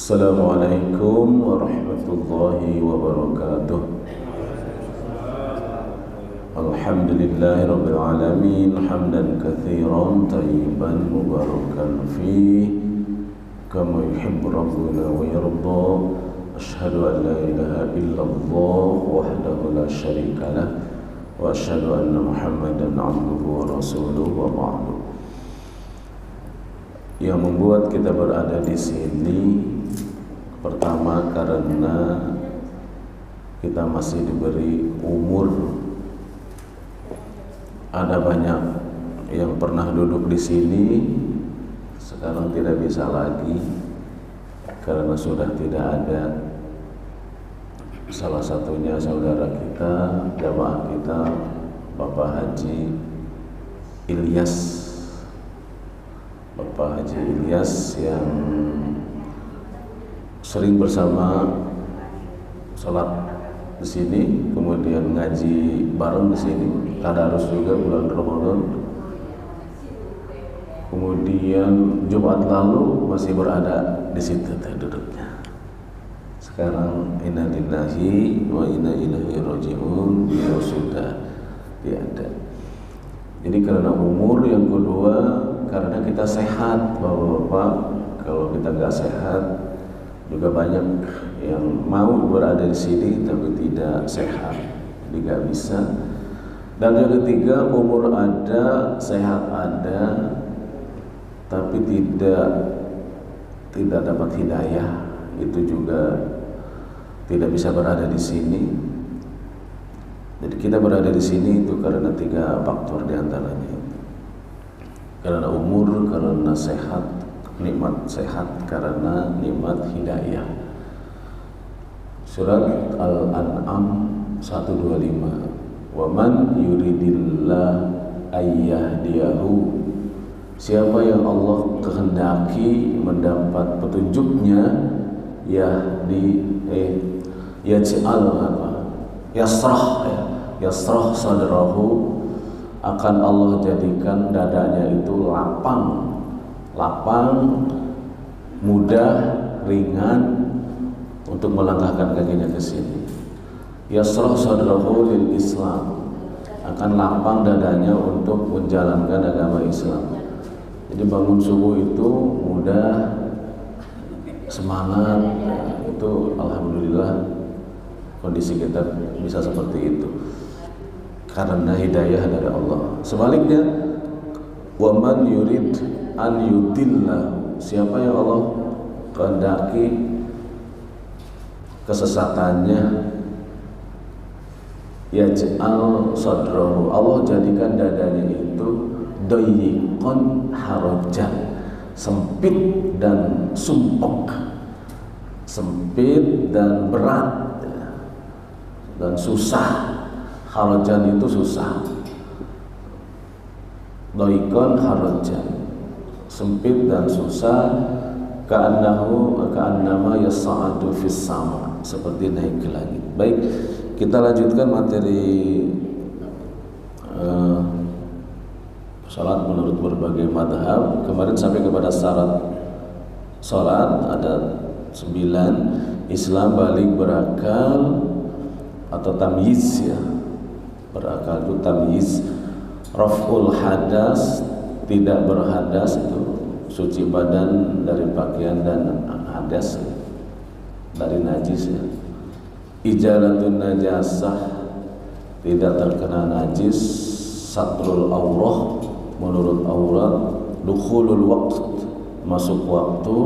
Assalamualaikum warahmatullahi wabarakatuh. Alhamdulillahirabbil alamin hamdan katsiran thayyiban mubarakan fi kama yuhibbu rabbuna wa yarda. Asyhadu an la ilaha illallah wahdahu la syarika lah wa asyhadu anna Muhammadan abduhu wa rasuluhu wa ba'du. Yang membuat kita berada di sini pertama karena kita masih diberi umur. Ada banyak yang pernah duduk di sini sekarang tidak bisa lagi karena sudah tidak ada. Salah satunya saudara kita, jamaah kita, Bapak Haji Ilyas. Bapak Haji Ilyas yang sering bersama sholat di sini, kemudian ngaji bareng di sini, tadarus juga bulan Ramadan. Kemudian Jumat lalu masih berada di situ duduknya. Sekarang inna lillahi wa inna ilaihi raji'un, beliau sudah tiada. Jadi karena umur, yang kedua karena kita sehat, Bapak-bapak. Kalau kita nggak sehat, juga banyak yang mau berada di sini tapi tidak sehat, jadi nggak bisa. Dan yang ketiga, umur ada, sehat ada, tapi tidak dapat hidayah, itu juga tidak bisa berada di sini. Jadi kita berada di sini itu karena tiga faktor diantaranya. Karena umur, karena sehat, nikmat sehat, karena nikmat hidayah. Surat Al-An'am 125. Wa man yuridillah ayyahdiyahu. Siapa yang Allah kehendaki mendapat petunjuknya, yaj'al yasrah sadrahu, akan Allah jadikan dadanya itu lapang, mudah, ringan untuk melangkahkan kakinya ke sini. Yasrah sadrahu lil Islam, akan lapang dadanya untuk menjalankan agama Islam. Jadi bangun subuh itu mudah, semangat, itu alhamdulillah kondisi kita bisa seperti itu karena hidayah dari Allah. Sebaliknya, wa man yurid an yudillah, siapa yang Allah kehendaki kesesatannya, yaj'al sadrahu, Allah jadikan dadanya itu dayiqan harajan, sempit dan sumpek, sempit dan berat dan susah. Harajan itu susah, dayiqan harajan, sempit dan susah. Ka'annama yas'adu fis sama, seperti naik ke langit. Baik, kita lanjutkan materi salat menurut berbagai madhab. Kemarin sampai kepada syarat salat ada 9. Islam, balik, berakal atau tamyiz, ya. Berakal itu tamyiz. Raf'ul hadas, tidak berhadas, itu suci badan dari pakaian dan hadas, dari najis, ya. Ijalatun najasah, tidak terkena najis. Satrul aurah, menurut aurat. Dukhulul waqt, masuk waktu.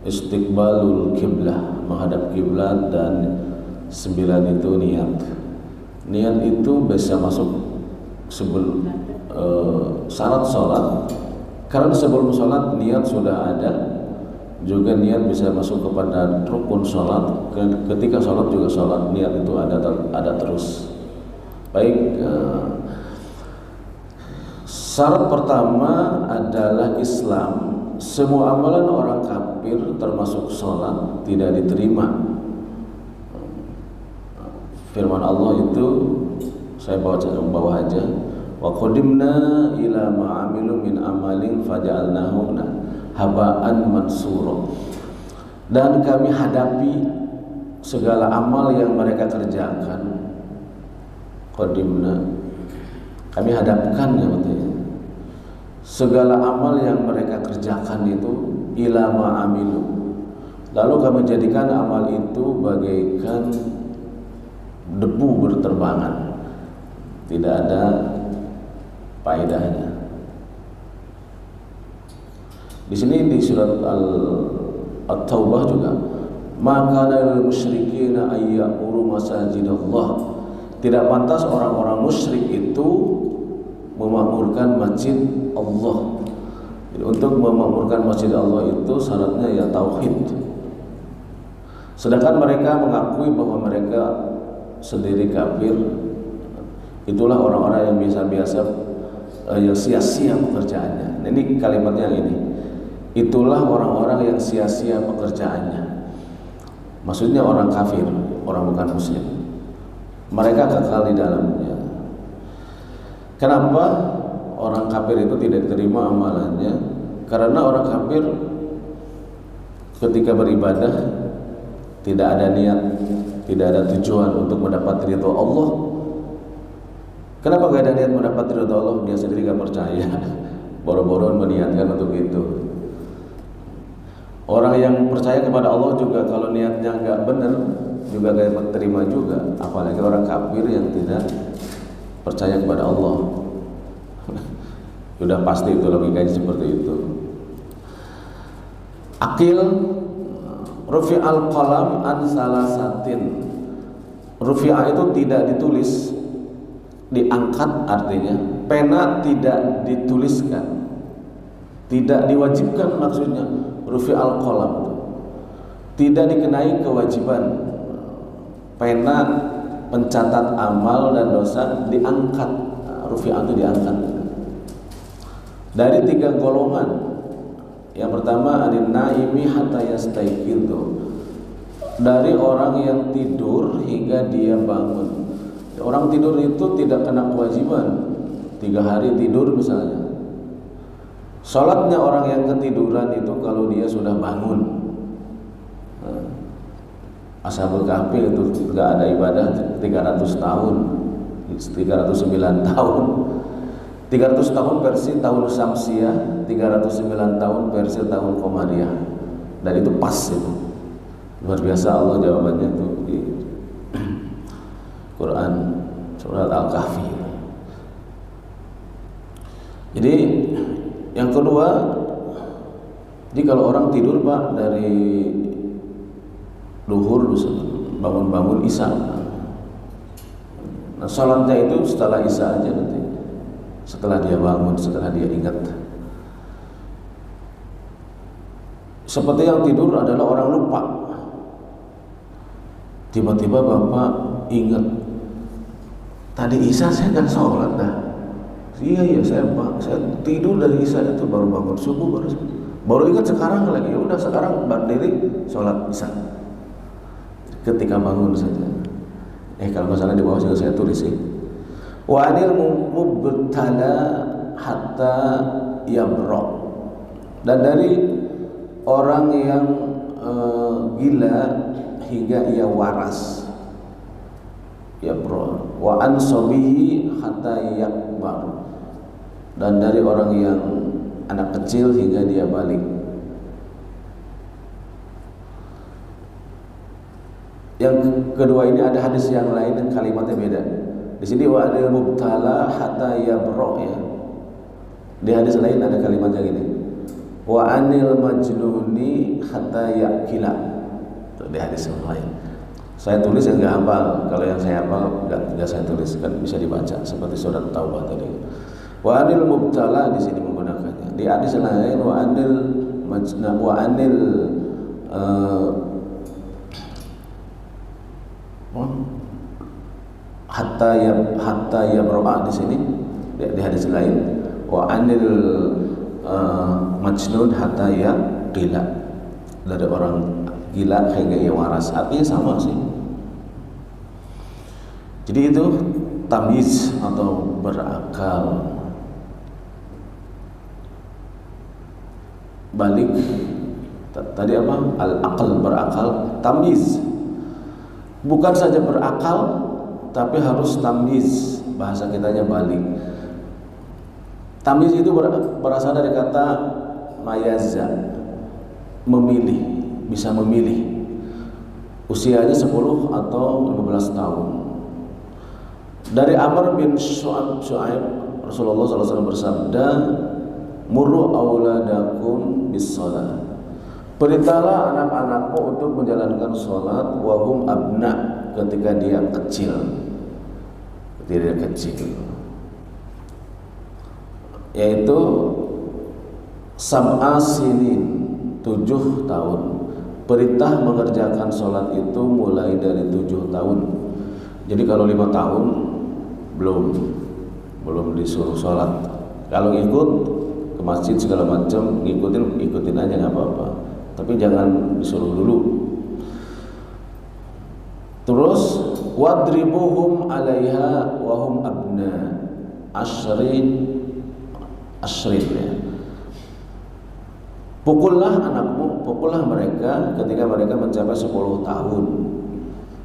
Istiqbalul kiblah, menghadap kiblat. Dan 9 itu niat. Niat itu bisa masuk sebelum syarat sholat, karena sebelum sholat niat sudah ada. Juga niat bisa masuk kepada rukun sholat. Ketika sholat juga sholat, niat itu ada terus. Baik, syarat pertama adalah Islam. Semua amalan orang kafir termasuk sholat tidak diterima. Firman Allah itu, saya bawa aja. Wa qadimna ila ma amilu min amalin faja'alnahu. haba'an mansura. Dan kami hadapi segala amal yang mereka kerjakan. Qadimna, kami hadapkan ya katanya, segala amal yang mereka kerjakan itu ila ma'amilu, lalu kami jadikan amal itu bagaikan debu berterbangan, tidak ada faedahnya. Di sini di surat At-Taubah juga, maka lil musyrikina ayyamuru masajidallah, tidak pantas orang-orang musyrik itu memakmurkan masjid Allah. Jadi untuk memakmurkan masjid Allah itu syaratnya ya tauhid. Sedangkan mereka mengakui bahwa mereka sendiri kafir. Itulah orang-orang yang biasa-biasa, yang sia-sia pekerjaannya. Nah, ini kalimatnya ini. Itulah orang-orang yang sia-sia pekerjaannya. Maksudnya orang kafir, orang bukan muslim. Mereka kekal di dalamnya. Kenapa orang kafir itu tidak diterima amalannya? Karena orang kafir ketika beribadah tidak ada niat, tidak ada tujuan untuk mendapat ridho Allah. Kenapa gak ada niat mendapat ridho Allah? Dia sendiri gak percaya, boro-boro meniatkan untuk itu. Orang yang percaya kepada Allah juga kalau niatnya gak benar juga gak terima juga, apalagi orang kafir yang tidak percaya kepada Allah. Sudah pasti itu logikanya seperti itu. Akil rufi'al qalam an salasatin. Rufi'ah itu tidak ditulis, diangkat artinya. Pena tidak dituliskan, tidak diwajibkan maksudnya. Rufi'al qalam tidak dikenai kewajiban. Pena pencatat amal dan dosa diangkat. Rufi'ah itu diangkat dari 3 golongan. Yang pertama anin naimi hatta yastaiqidhu, dari orang yang tidur hingga dia bangun. Orang tidur itu tidak kena kewajiban 3 hari tidur misalnya. Salatnya orang yang ketiduran itu kalau dia sudah bangun. Ashabul Kahfi itu tidak ada ibadah 300 tahun, 309 tahun. 300 tahun versi tahun Syamsiah, 309 tahun versi tahun Qamariyah. Dan itu pas itu. Luar biasa Allah jawabannya itu di Quran surat Al-Kahfi. Jadi yang kedua, jadi kalau orang tidur Pak dari duhur bangun-bangun isya. Nah, salatnya itu setelah isya aja nanti. Setelah dia bangun, setelah dia ingat. Seperti yang tidur adalah orang lupa. Tiba-tiba Bapak ingat, tadi isya saya kan sholat dah. Iya saya tidur dari isya itu baru bangun subuh baru ingat sekarang lagi. Ya udah sekarang berdiri sholat isya. Ketika bangun saja. Kalau masalah di bawah juga saya tulis sih. Wa anil mubtala hatta yabra, dan dari orang yang gila hingga ia waras. Yabra. Wa an sabihi hatta yakbar, dan dari orang yang anak kecil hingga dia balik. Yang kedua ini ada hadis yang lain dan kalimatnya beda. Di sini wa anil mubtala hatta yabra ya. Di hadis lain ada kalimatnya gini. Wa anil majnuni hatta yakila. Itu di hadis yang lain. Saya tulis yang enggak hafal. Kalau yang saya hafal enggak saya tulis, kan bisa dibaca seperti surat Taubah tadi. Wa anil mubtala di sini menggunakannya. Di hadis lain wa anil majna wa anil hatta ya berdoa di sini di hadis lain wa anil majnun hatta ya gila, dari orang gila hingga ia waras. Artinya sama sih. Jadi itu tamyiz atau berakal. balik. Tadi apa? Al-aql, berakal. Tamyiz, bukan saja berakal tapi harus tamyiz, bahasa kitanya balik. Tamyiz itu berasal dari kata mayazza, memilih, bisa memilih. Usianya 10 atau 15 tahun. Dari Amr bin Shu'aib, Rasulullah SAW bersabda, murru auladakum bis shalah. Perintahlah anak-anakmu untuk menjalankan sholat wahum abna, ketika dia kecil. Ketika dia kecil, yaitu sab'a sinin, 7 tahun. Perintah mengerjakan sholat itu mulai dari 7 tahun. Jadi kalau 5 tahun belum disuruh sholat. Kalau ikut ke masjid segala macam, ikutin aja nggak apa-apa. Tapi jangan disuruh dulu. Terus wadribuhum 'alaiha wa hum abna ashrin ya. Pukullah anakmu, pukullah mereka ketika mereka mencapai 10 tahun.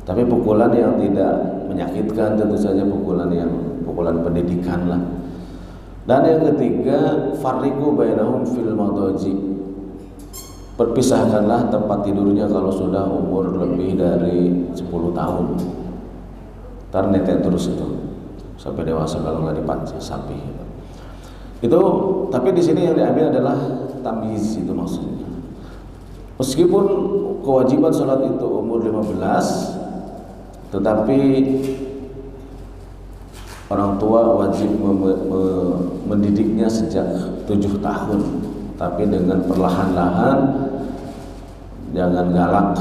Tapi pukulan yang tidak menyakitkan, tentu saja pukulan pendidikan lah. Dan yang ketiga, farriqu bainahum fil madaji. Perpisahkanlah tempat tidurnya kalau sudah umur lebih dari 10 tahun. Ntar netek terus itu sampai dewasa kalau nggak dipancing sapi. Itu, tapi di sini yang diambil adalah tamyiz, itu maksudnya. Meskipun kewajiban sholat itu umur 15, tetapi orang tua wajib mendidiknya sejak 7 tahun, tapi dengan perlahan-lahan, jangan galak.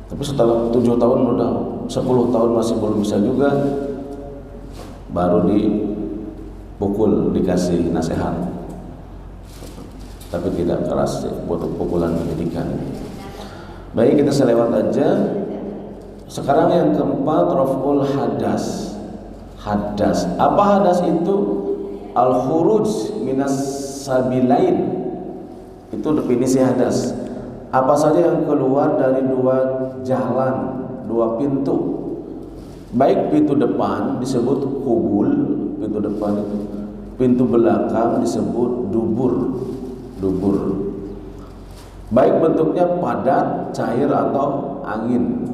Tapi setelah 7 tahun udah 10 tahun masih belum bisa juga, baru dipukul, dikasih nasihat, tapi tidak keras, buat pukulan pendidikan. Baik, kita selewat aja. Sekarang yang keempat, raf'ul hadas. Hadas, apa hadas itu? Al-khuruj minas sabilain. Itu definisi hadas. Apa saja yang keluar dari 2 jalan, 2 pintu. Baik pintu depan disebut kubul, pintu depan itu. Pintu belakang disebut dubur. Baik bentuknya padat, cair atau angin.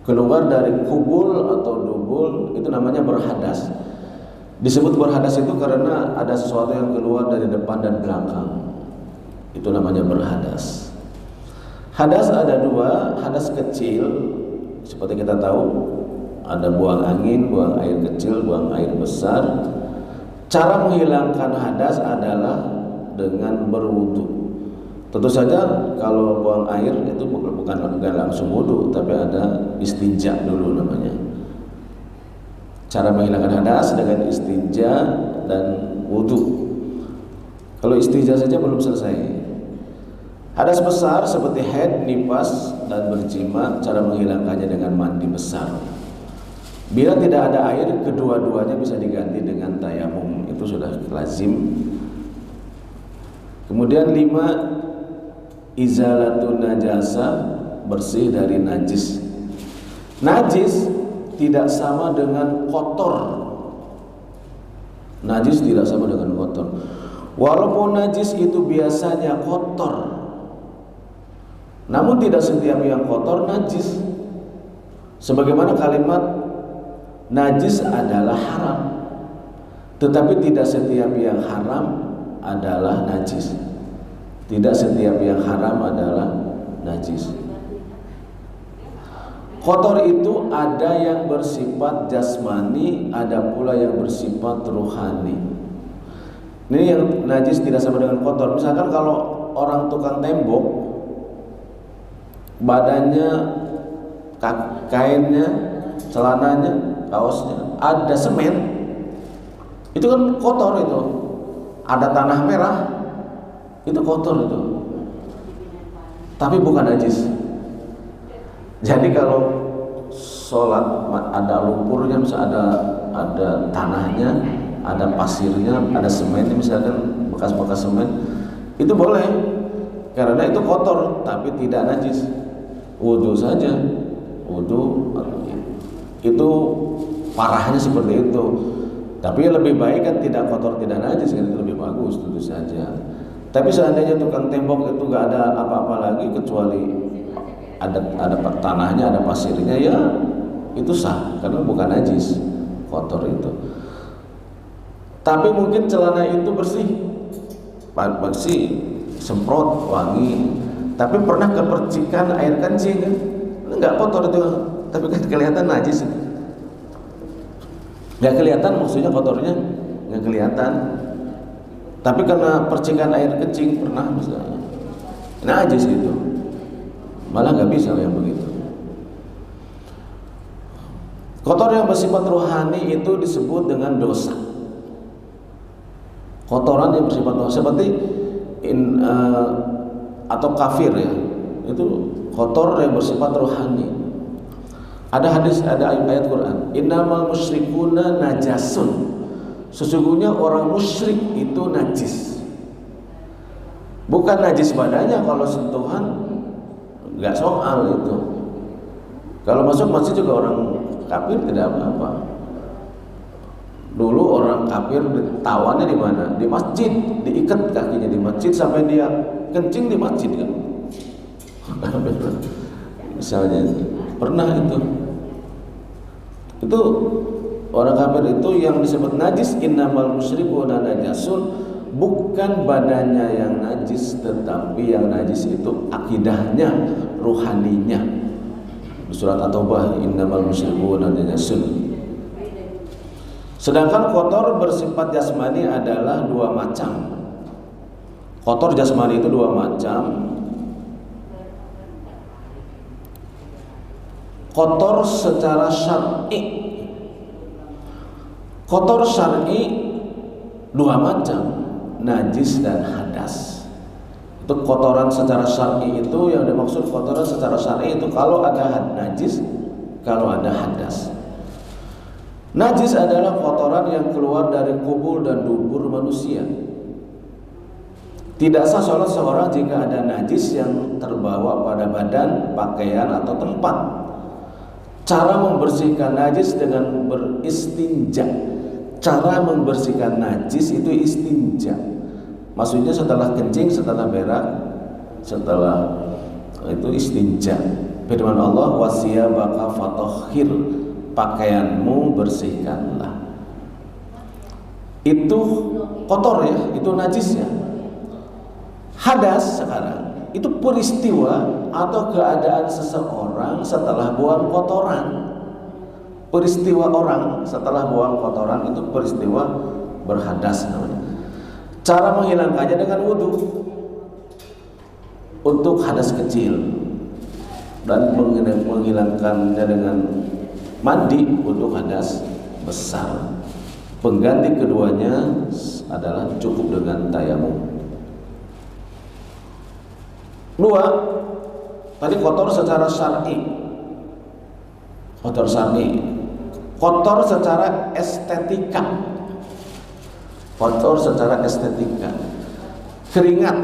Keluar dari kubul atau dubul itu namanya berhadas. Disebut berhadas itu karena ada sesuatu yang keluar dari depan dan belakang. Itu namanya berhadas. Hadas ada 2, hadas kecil seperti kita tahu, ada buang angin, buang air kecil, buang air besar. Cara menghilangkan hadas adalah dengan berwudu. Tentu saja kalau buang air itu bukan langsung wudu, tapi ada istinja dulu namanya. Cara menghilangkan hadas dengan istinja dan wudu. Kalau istinja saja belum selesai. Hadas besar seperti haid, nifas, dan berjima, cara menghilangkannya dengan mandi besar. Bila tidak ada air, kedua-duanya bisa diganti dengan tayamum. Itu sudah lazim. Kemudian 5, izalatun najasa, bersih dari najis. Najis tidak sama dengan kotor. Najis tidak sama dengan kotor. Walaupun najis itu biasanya kotor, namun tidak setiap yang kotor najis. Sebagaimana kalimat najis adalah haram, tetapi tidak setiap yang haram adalah najis. Tidak setiap yang haram adalah najis. Kotor itu ada yang bersifat jasmani, ada pula yang bersifat ruhani. Ini yang najis tidak sama dengan kotor. Misalkan kalau orang tukang tembok, badannya, kainnya, celananya, kaosnya ada semen, itu kan kotor itu. Ada tanah merah, itu kotor itu, tapi bukan najis. Jadi kalau sholat ada lumpurnya, misalnya ada tanahnya, ada pasirnya, ada semennya, misalkan bekas-bekas semen, Itu boleh karena itu kotor tapi tidak najis. Wudu saja, wudu itu parahnya seperti itu. Tapi lebih baik kan tidak kotor tidak najis, kan itu lebih bagus, tentu saja. Tapi seandainya tukang tembok itu gak ada apa-apa lagi kecuali ada tanahnya, ada pasirnya, ya itu sah karena bukan najis, kotor itu. Tapi mungkin celana itu bersih, semprot, wangi. Tapi pernah kepercikan air kencing kan? Enggak kotor itu, tapi kan kelihatan najis itu. Nggak kelihatan, maksudnya kotornya nggak kelihatan. Tapi karena percikan air kencing pernah bisa najis gitu. Malah nggak bisa yang begitu. Kotor yang bersifat rohani itu disebut dengan dosa. Kotoran yang bersifat dosa seperti atau kafir ya, itu kotor yang bersifat rohani. Ada hadis, ada ayat Quran, innamal musyrikuna najasun. Sesungguhnya orang musyrik itu najis. Bukan najis badannya, kalau sentuhan nggak soal itu. Kalau masuk masjid juga orang kafir tidak apa-apa. Dulu orang kafir tawannya di mana? Di masjid, diikat kakinya di masjid sampai dia kencing di masjid kan. Misalnya pernah itu orang kafir itu yang disebut najis, innamal musyrikuna najasun, bukan badannya yang najis, tetapi yang najis itu akidahnya, ruhaninya. Surat At-Taubah, innamal musyrikuna najasun. Sedangkan kotor bersifat jasmani adalah dua macam. Kotor jasmani itu dua macam. Kotor secara syar'i. Kotor syar'i dua macam, najis dan hadas. Itu kotoran secara syar'i itu yang dimaksud kotoran secara syar'i itu kalau ada najis, kalau ada hadas. Najis adalah kotoran yang keluar dari kubur dan dubur manusia. Tidak sah sholat seorang jika ada najis yang terbawa pada badan, pakaian atau tempat. Cara membersihkan najis dengan beristinja. Cara membersihkan najis itu istinja. Maksudnya setelah kencing, setelah berak, setelah itu istinja. Firman Allah, wasiyabaka fatahhir, pakaianmu bersihkanlah. Itu kotor ya, itu najisnya. Hadas sekarang itu peristiwa atau keadaan seseorang setelah buang kotoran. Peristiwa orang setelah buang kotoran itu peristiwa berhadas namanya. Cara menghilangkannya dengan wudhu untuk hadas kecil, dan menghilangkannya dengan mandi untuk hadas besar. Pengganti keduanya adalah cukup dengan tayamum. Dua, tadi kotor secara syar'i. Kotor syar'i. Kotor secara estetika. Kotor secara estetika. Keringat,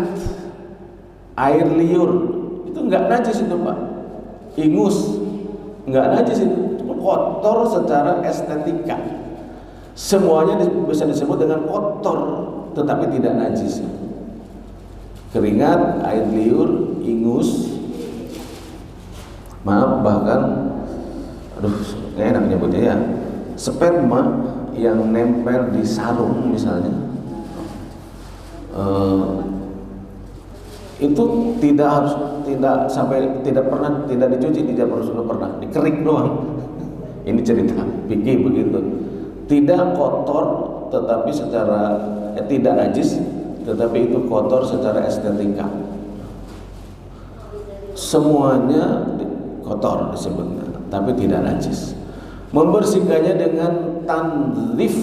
air liur, itu enggak najis itu, Pak. Ingus, enggak najis itu. Cuma kotor secara estetika. Semuanya bisa disebut dengan kotor, tetapi tidak najis. Keringat, air liur, ingus, maaf bahkan, nggak enak nyebutnya ya, sperma yang nempel di sarung misalnya, itu tidak dicuci, tidak pernah dikerik doang. Ini cerita fikih begitu. Tidak kotor, tetapi secara tidak najis, tetapi itu kotor secara estetika. Semuanya kotor disebutnya, tapi tidak najis. Membersihkannya dengan tandhif.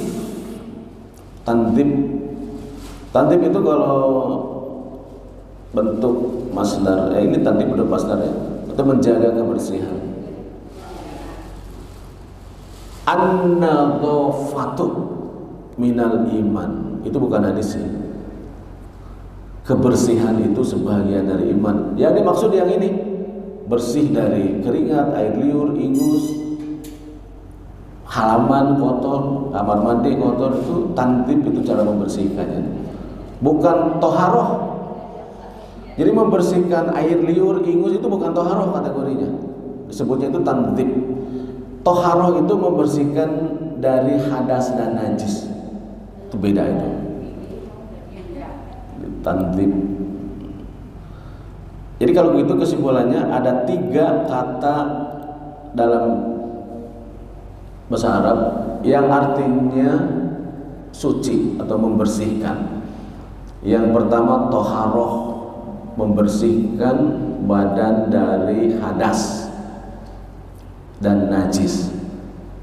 Tandhif itu kalau bentuk masdar, ini tandhif bentuk masdar ya, itu menjaga kebersihan. An-nadhafatu minal iman, itu bukan hadis ya. kebersihan itu sebagian dari iman. Yang dimaksud yang ini, bersih dari keringat, air liur, ingus, halaman kotor, kamar mandi kotor, itu tantib, itu cara membersihkannya. Bukan toharoh. Jadi membersihkan air liur, ingus itu bukan toharoh kategorinya. Disebutnya itu tantib. Toharoh itu membersihkan dari hadas dan najis. Itu beda itu. Tantib. Jadi kalau begitu kesimpulannya ada 3 kata dalam bahasa Arab yang artinya suci atau membersihkan. Yang pertama toharoh, membersihkan badan dari hadas dan najis,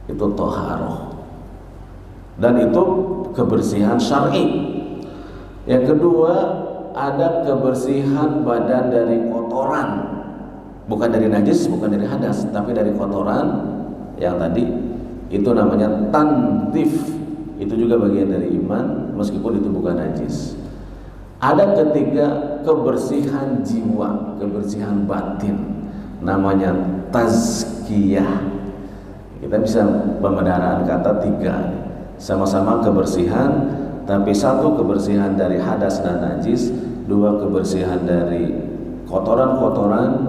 itu toharoh, dan itu kebersihan syar'i. Yang kedua ada kebersihan badan dari kotoran, bukan dari najis, bukan dari hadas, tapi dari kotoran yang tadi, itu namanya tanzif. Itu juga bagian dari iman meskipun itu bukan najis. Ada ketiga kebersihan jiwa, kebersihan batin, namanya tazkiyah. Kita bisa pembenaran kata 3, sama-sama kebersihan, tapi 1 kebersihan dari hadas dan najis, 2 kebersihan dari kotoran-kotoran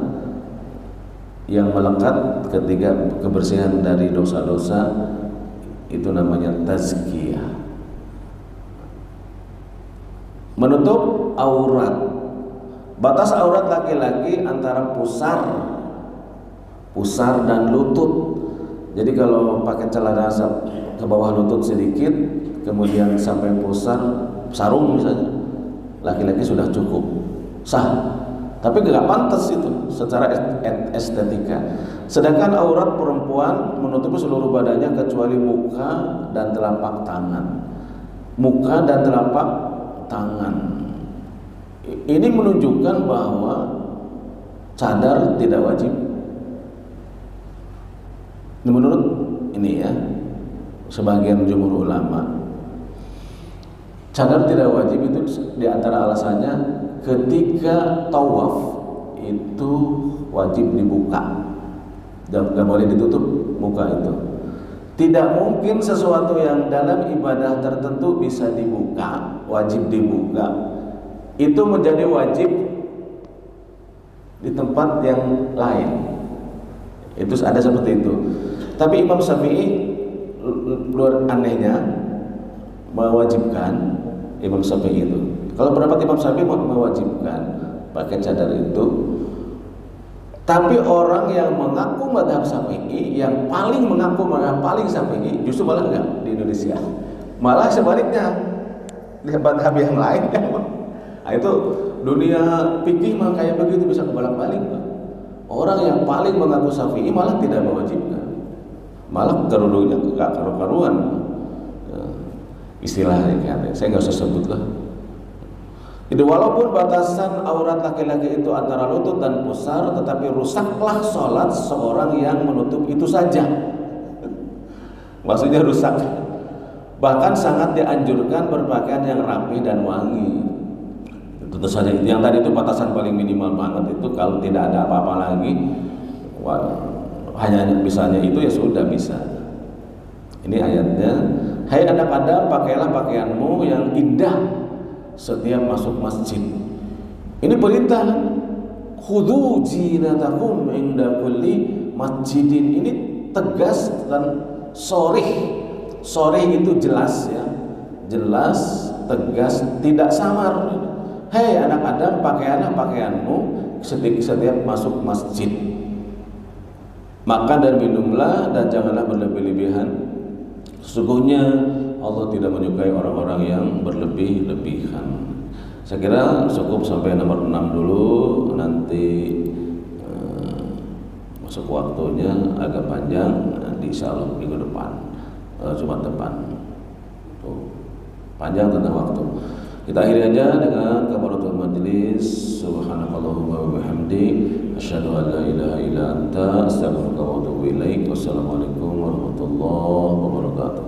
yang melekat, 3 kebersihan dari dosa-dosa, itu namanya tazkiyah. Menutup aurat. Batas aurat laki-laki antara pusar dan lutut. Jadi kalau pakai celana ke bawah lutut sedikit, kemudian sampai pusar, sarung misalnya, laki-laki sudah cukup, sah. Tapi nggak pantas itu secara estetika. Sedangkan aurat perempuan menutupi seluruh badannya kecuali muka dan telapak tangan. Muka dan telapak tangan. Ini menunjukkan bahwa cadar tidak wajib. Menurut ini ya, sebagian jumhur ulama, cadar tidak wajib itu diantara alasannya ketika tawaf itu wajib dibuka, dan gak boleh ditutup muka itu. Tidak mungkin sesuatu yang dalam ibadah tertentu bisa dibuka, wajib dibuka, itu menjadi wajib di tempat yang lain. Itu ada seperti itu. Tapi Imam Syafi'i luar anehnya mewajibkan, Imam Syafi'i itu. Kalau pendapat Imam Syafi'i mewajibkan pakai cadar itu. Tapi orang yang mengaku mazhab Syafi'i, yang paling mengaku mazhab paling Syafi'i, justru malah enggak di Indonesia. Malah sebaliknya, di mazhab yang lain. Nah, itu dunia fikih mah kayak begitu, bisa kebolak-balik, Pak. Orang yang paling mengaku Syafi'i malah tidak mewajibkan. Malah kerudunya enggak karu-karuan. Istilahnya kan, saya nggak usah sebut lah. Jadi walaupun batasan aurat laki-laki itu antara lutut dan pusar, tetapi rusaklah sholat seorang yang menutup itu saja. Maksudnya rusak. Bahkan sangat dianjurkan berpakaian yang rapi dan wangi. Tentu saja yang tadi itu batasan paling minimal banget, itu kalau tidak ada apa-apa lagi, hanya misalnya itu ya sudah bisa. Ini ayatnya, hai anak Adam, pakailah pakaianmu yang indah setiap masuk masjid. Ini perintah, khudhu zinatakum inda kulli masjidin. Ini tegas dan sorih. Sorih itu jelas ya, jelas, tegas, tidak samar. Hei anak Adam, pakaianlah pakaianmu setiap masuk masjid. Makan dan minumlah dan janganlah berlebih-lebihan. Sesungguhnya Allah tidak menyukai orang-orang yang berlebih-lebihan. Saya kira cukup sampai nomor 6 dulu. Nanti masuk waktunya agak panjang, insya Allah minggu depan, Jumat depan. Tuh, panjang tentang waktu. Kita akhiri aja dengan kafaratul majlis. Subhanakallahumma wa bihamdik, asyhadu an la ilaha illa anta, astaghfiruka wa atubu ilaik. Wassalamualaikum warahmatullahi wabarakatuh.